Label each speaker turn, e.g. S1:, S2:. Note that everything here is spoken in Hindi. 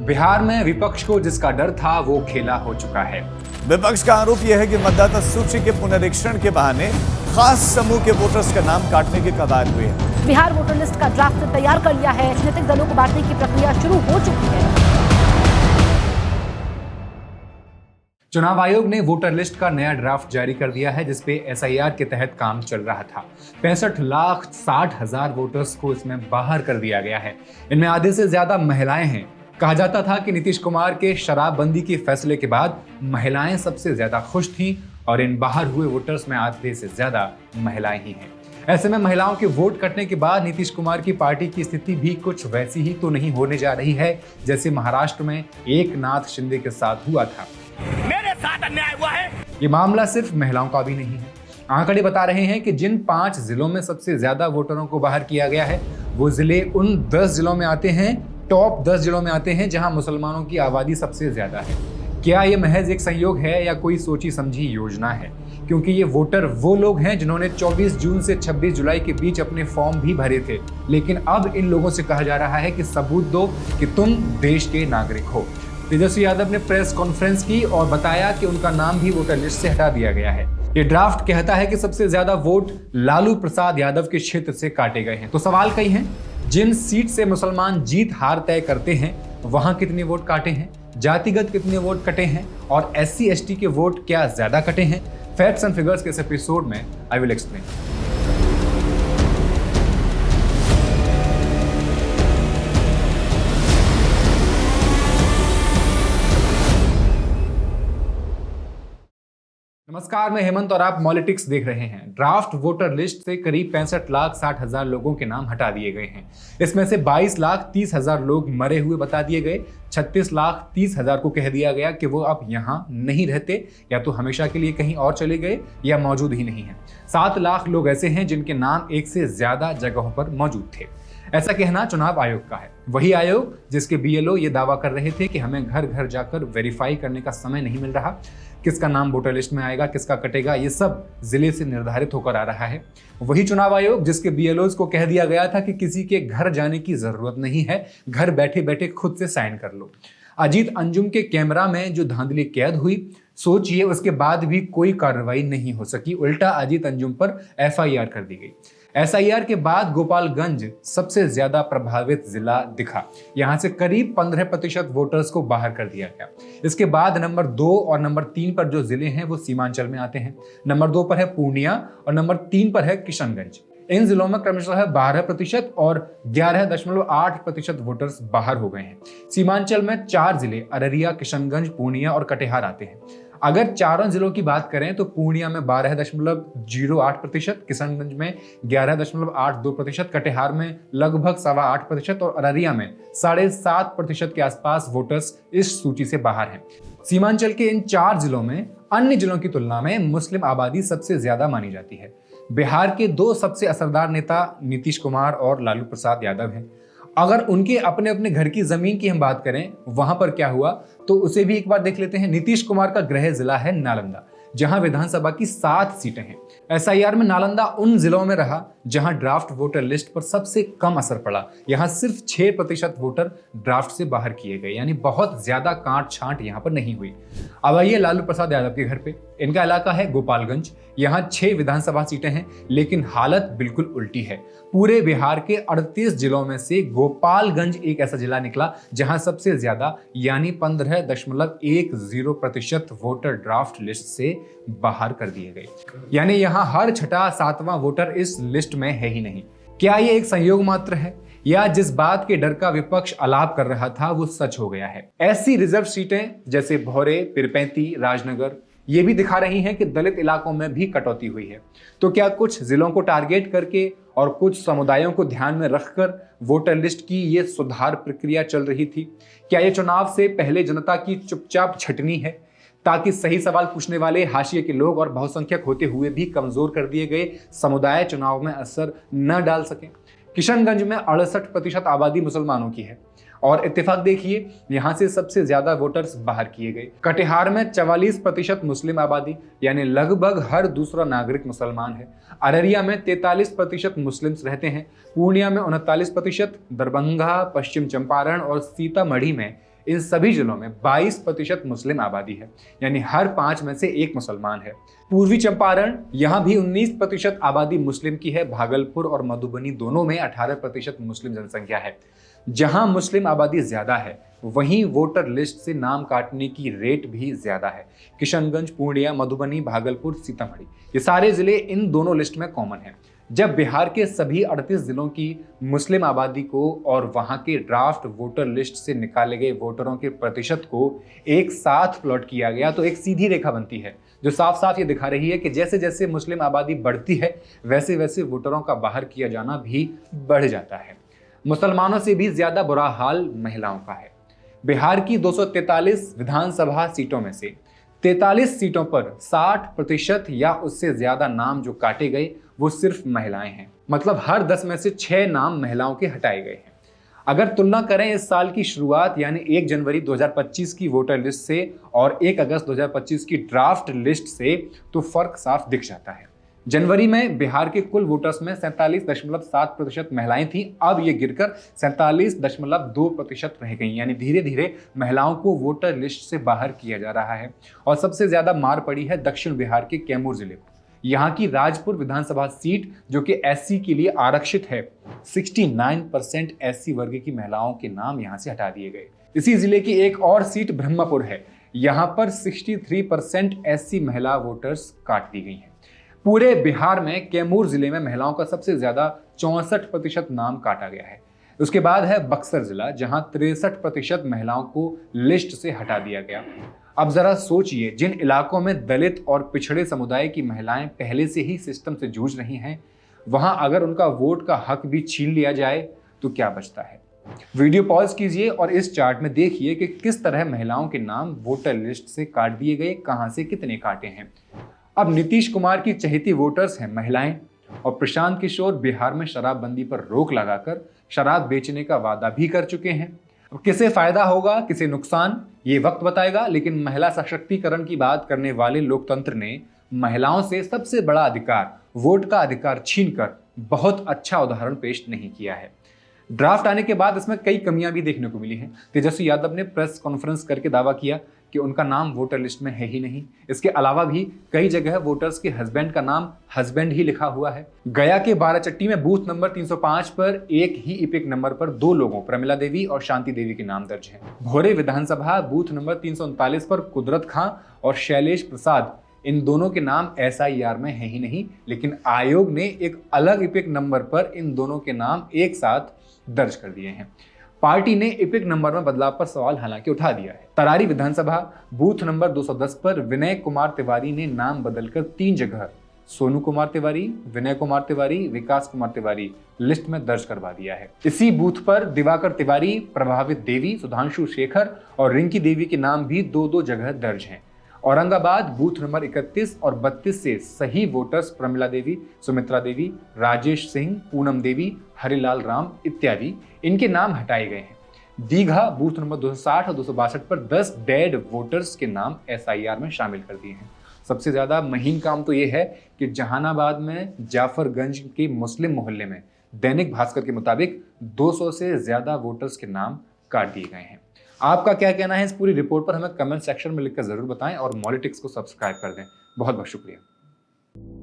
S1: बिहार में विपक्ष को जिसका डर था वो खेला हो चुका है।
S2: विपक्ष का आरोप यह है कि मतदाता सूची के पुनरीक्षण के बहाने खास समूह के वोटर्स का नाम काटने के कगार हुए हैं।
S3: बिहार वोटर लिस्ट का ड्राफ्ट तैयार कर लिया है। राजनीतिक दलों को बांटने की प्रक्रिया शुरू हो चुकी है।
S1: चुनाव आयोग ने वोटर लिस्ट का नया ड्राफ्ट जारी कर दिया है, जिसपे एसआईआर के तहत काम चल रहा था। 65,60,000 वोटर्स को इसमें बाहर कर दिया गया है। इनमें आधे से ज्यादा महिलाएं हैं। कहा जाता था कि नीतीश कुमार के शराबबंदी के फैसले के बाद महिलाएं सबसे ज्यादा खुश थीं और इन बाहर हुए वोटर्स में आधे से ज्यादा महिलाएं ही हैं। ऐसे में महिलाओं के वोट कटने के बाद नीतीश कुमार की पार्टी की स्थिति भी कुछ वैसी ही तो नहीं होने जा रही है जैसे महाराष्ट्र में एकनाथ शिंदे के साथ हुआ था।
S4: मेरे साथ अन्याय हुआ है।
S1: ये मामला सिर्फ महिलाओं का भी नहीं है। आंकड़े बता रहे हैं कि जिन 5 जिलों में सबसे ज्यादा वोटरों को बाहर किया गया है वो जिले उन 10 जिलों में आते हैं, टॉप 10 जिलों में आते हैं जहां मुसलमानों की आबादी सबसे ज्यादा है। क्या ये महज एक संयोग है या कोई सोची समझी योजना है? क्योंकि ये वोटर वो लोग हैं जिन्होंने 24 जून से 26 जुलाई के बीच अपने फॉर्म भी भरे थे, लेकिन अब इन लोगों से कहा जा रहा है कि सबूत दो कि तुम देश के नागरिक हो। तेजस्वी यादव ने प्रेस कॉन्फ्रेंस की और बताया कि उनका नाम भी वोटर लिस्ट से हटा दिया गया है। ये ड्राफ्ट कहता है कि सबसे ज्यादा वोट लालू प्रसाद यादव के क्षेत्र से काटे गए हैं। तो सवाल कई हैं, जिन सीट से मुसलमान जीत हार तय करते हैं वहां कितने वोट काटे हैं, जातिगत कितने वोट कटे हैं और SC ST के वोट क्या ज्यादा कटे हैं? फैक्ट्स एंड फिगर्स के इस एपिसोड में आई विल एक्सप्लेन। नमस्कार, मैं हेमंत और आप मॉलिटिक्स देख रहे हैं। ड्राफ्ट वोटर लिस्ट से करीब 65,60,000 लोगों के नाम हटा दिए गए हैं। इसमें से 22,30,000 लोग मरे हुए बता दिए गए। 36,30,000 को कह दिया गया कि वो अब यहाँ नहीं रहते, या तो हमेशा के लिए कहीं और चले गए या मौजूद ही नहीं है। 7 लाख लोग ऐसे हैं जिनके नाम एक से ज्यादा जगहों पर मौजूद थे। ऐसा कहना चुनाव आयोग का है, वही आयोग जिसके BLO ये दावा कर रहे थे कि हमें घर घर जाकर वेरीफाई करने का समय नहीं मिल रहा, किसका नाम वोटर लिस्ट में आएगा, किसका कटेगा, ये सब जिले से निर्धारित होकर आ रहा है। वही चुनाव आयोग जिसके BLOs को कह दिया गया था कि किसी के घर जाने की जरूरत नहीं है, घर बैठे बैठे खुद से साइन कर लो। अजीत अंजुम के कैमरा में जो धांधली कैद हुई, सोचिए उसके बाद भी कोई कार्रवाई नहीं हो सकी, उल्टा अजीत अंजुम पर FIR कर दी गई। SIR के बाद गोपालगंज सबसे ज्यादा प्रभावित जिला दिखा। यहां से करीब 15% वोटर्स को बाहर कर दिया गया। इसके बाद नंबर 2 और नंबर 3 पर जो जिले हैं वो सीमांचल में आते हैं। नंबर 2 पर है पूर्णिया और नंबर 3 पर है किशनगंज। इन जिलों में क्रमशः 12% और 11.8% वोटर्स बाहर हो गए हैं। सीमांचल में 4 जिले अररिया, किशनगंज, पूर्णिया और कटिहार आते हैं। अगर चारों जिलों की बात करें तो पूर्णिया में 12.08%, किशनगंज में 11.82%, कटिहार में लगभग 8.25% और अररिया में 7.5% के आसपास वोटर्स इस सूची से बाहर हैं। सीमांचल के इन 4 जिलों में अन्य जिलों की तुलना में मुस्लिम आबादी सबसे ज्यादा मानी जाती है। बिहार के 2 सबसे असरदार नेता नीतीश कुमार और लालू प्रसाद यादव हैं। अगर उनके अपने अपने घर की जमीन की हम बात करें वहां पर क्या हुआ तो उसे भी एक बार देख लेते हैं। नीतीश कुमार का गृह जिला है नालंदा, जहां विधानसभा की 7 सीटें हैं। SIR में नालंदा उन जिलों में रहा जहां ड्राफ्ट वोटर लिस्ट पर सबसे कम असर पड़ा। यहां सिर्फ 6% वोटर ड्राफ्ट से बाहर किए गए, यानी बहुत ज्यादा काट छांट यहां पर नहीं हुई। अब आइए लालू प्रसाद यादव के घर पे। इनका इलाका है गोपालगंज। यहाँ 6 विधानसभा सीटें हैं, लेकिन हालत बिल्कुल उल्टी है। पूरे बिहार के 38 जिलों में से गोपालगंज एक ऐसा जिला निकला जहां सबसे ज्यादा यानी 15.10% वोटर ड्राफ्ट लिस्ट से बाहर कर दिए गए। यानी यहाँ हर छठा 7वां वोटर इस लिस्ट में है ही नहीं। क्या ये एक संयोग मात्र है या जिस बात के डर का विपक्ष आलाप कर रहा था वो सच हो गया है? ऐसी रिजर्व सीटें जैसे भौरे, पीरपैंती, राजनगर ये भी दिखा रही हैं कि दलित इलाकों में भी कटौती हुई है। तो क्या कुछ जिलों को टारगेट करके और कुछ समुदायों को ध्यान में रखकर वोटर लिस्ट की ये सुधार प्रक्रिया चल रही थी? क्या ये चुनाव से पहले जनता की चुपचाप छटनी है ताकि सही सवाल पूछने वाले हाशिए के लोग और बहुसंख्यक होते हुए भी कमजोर कर दिए गए समुदाय चुनाव में असर न डाल सके? किशनगंज में 68% आबादी मुसलमानों की है और इत्तेफाक देखिए यहां से सबसे ज्यादा वोटर्स बाहर किए गए। कटिहार में 44% मुस्लिम आबादी यानी लगभग हर दूसरा नागरिक मुसलमान है। अररिया में 43% मुस्लिम्स रहते हैं। पूर्णिया में 39%, दरभंगा, पश्चिम चंपारण और सीतामढ़ी में इन सभी जिलों में 22% मुस्लिम आबादी है, यानी हर 5 में से 1 मुसलमान है। पूर्वी चंपारण, यहाँ भी 19% आबादी मुस्लिम की है। भागलपुर और मधुबनी दोनों में 18% मुस्लिम जनसंख्या है। जहां मुस्लिम आबादी ज्यादा है वहीं वोटर लिस्ट से नाम काटने की रेट भी ज्यादा है। किशनगंज, पूर्णिया, मधुबनी, भागलपुर, सीतामढ़ी, ये सारे जिले इन दोनों लिस्ट में कॉमन है। जब बिहार के सभी 38 जिलों की मुस्लिम आबादी को और वहां के ड्राफ्ट वोटर लिस्ट से निकाले गए वोटरों के प्रतिशत को एक साथ प्लॉट किया गया तो एक सीधी रेखा बनती है जो साफ साफ ये दिखा रही है कि जैसे जैसे मुस्लिम आबादी बढ़ती है वैसे वैसे वोटरों का बाहर किया जाना भी बढ़ जाता है। मुसलमानों से भी ज्यादा बुरा हाल महिलाओं का है। बिहार की 243 विधानसभा सीटों में से 43 सीटों पर 60% या उससे ज्यादा नाम जो काटे गए वो सिर्फ महिलाएं हैं। मतलब हर 10 में से 6 नाम महिलाओं के हटाए गए हैं। अगर तुलना करें इस साल की शुरुआत यानी 1 जनवरी 2025 की वोटर लिस्ट से और 1 अगस्त 2025 की ड्राफ्ट लिस्ट से तो फर्क साफ दिख जाता है। जनवरी में बिहार के कुल वोटर्स में 47.7% महिलाएं थीं। अब ये गिरकर 47.2% रह गई, यानी धीरे धीरे महिलाओं को वोटर लिस्ट से बाहर किया जा रहा है। और सबसे ज्यादा मार पड़ी है दक्षिण बिहार के कैमूर जिले को। यहाँ की राजपुर विधानसभा सीट जो कि एससी के लिए आरक्षित है, 69% एससी वर्ग की महिलाओं के नाम यहाँ से हटा दिए गए। इसी जिले की एक और सीट ब्रह्मपुर है, यहाँ पर 63% एससी महिला वोटर्स काट दी गई हैं। पूरे बिहार में कैमूर जिले में महिलाओं का सबसे ज्यादा 64% नाम काटा गया है। उसके बाद है बक्सर जिला जहां 63% महिलाओं को लिस्ट से हटा दिया गया। अब जरा सोचिए, जिन इलाकों में दलित और पिछड़े समुदाय की महिलाएं पहले से ही सिस्टम से जूझ रही हैं, वहां अगर उनका वोट का हक भी छीन लिया जाए तो क्या बचता है। वीडियो पॉज कीजिए और इस चार्ट में देखिए कि किस तरह महिलाओं के नाम वोटर लिस्ट से काट दिए गए, कहां से कितने काटे हैं। अब नीतीश कुमार की चहेती वोटर्स हैं महिलाएं और प्रशांत किशोर बिहार में शराबबंदी पर रोक लगाकर शराब बेचने का वादा भी कर चुके हैं। अब किसे फायदा होगा किसे नुकसान ये वक्त बताएगा, लेकिन महिला सशक्तिकरण की बात करने वाले लोकतंत्र ने महिलाओं से सबसे बड़ा अधिकार, वोट का अधिकार छीनकर बहुत अच्छा उदाहरण पेश नहीं किया है। ड्राफ्ट आने के बाद इसमें कई कमियां भी देखने को मिली हैं। तेजस्वी यादव ने प्रेस कॉन्फ्रेंस करके दावा किया कि उनका नाम वोटर लिस्ट में है ही नहीं। इसके अलावा भी कई जगह वोटर्स के हस्बैंड का नाम हस्बैंड ही लिखा हुआ है। गया के बाराचट्टी में बूथ नंबर 305 पर एक ही इपिक नंबर पर 2 लोगों, प्रमिला देवी और शांति देवी के नाम दर्ज हैं। भोरे विधानसभा बूथ नंबर 339 पर कुदरत खां और शैलेश प्रसाद, इन दोनों के नाम SIR में है ही नहीं, लेकिन आयोग ने एक अलग इपिक नंबर पर इन दोनों के नाम एक साथ दर्ज कर दिए हैं। पार्टी ने इपिक नंबर में बदलाव पर सवाल हालांकि उठा दिया है। तरारी विधानसभा बूथ नंबर 210 पर विनय कुमार तिवारी ने नाम बदलकर 3 जगह सोनू कुमार तिवारी, विनय कुमार तिवारी, विकास कुमार तिवारी लिस्ट में दर्ज करवा दिया है। इसी बूथ पर दिवाकर तिवारी, प्रभावित देवी, सुधांशु शेखर और रिंकी देवी के नाम भी 2-2 जगह दर्ज हैं। औरंगाबाद बूथ नंबर 31 और 32 से सही वोटर्स प्रमिला देवी, सुमित्रा देवी, राजेश सिंह, पूनम देवी, हरिलाल राम इत्यादि, इनके नाम हटाए गए हैं। दीघा बूथ नंबर 260 और 262 पर 10 डेड वोटर्स के नाम SIR में शामिल कर दिए हैं। सबसे ज्यादा महीन काम तो ये है कि जहानाबाद में जाफरगंज के मुस्लिम मोहल्ले में दैनिक भास्कर के मुताबिक 200 से ज्यादा वोटर्स के नाम काट दिए गए हैं। आपका क्या कहना है इस पूरी रिपोर्ट पर हमें कमेंट सेक्शन में लिखकर जरूर बताएं और मॉलिटिक्स को सब्सक्राइब कर दें। बहुत बहुत शुक्रिया।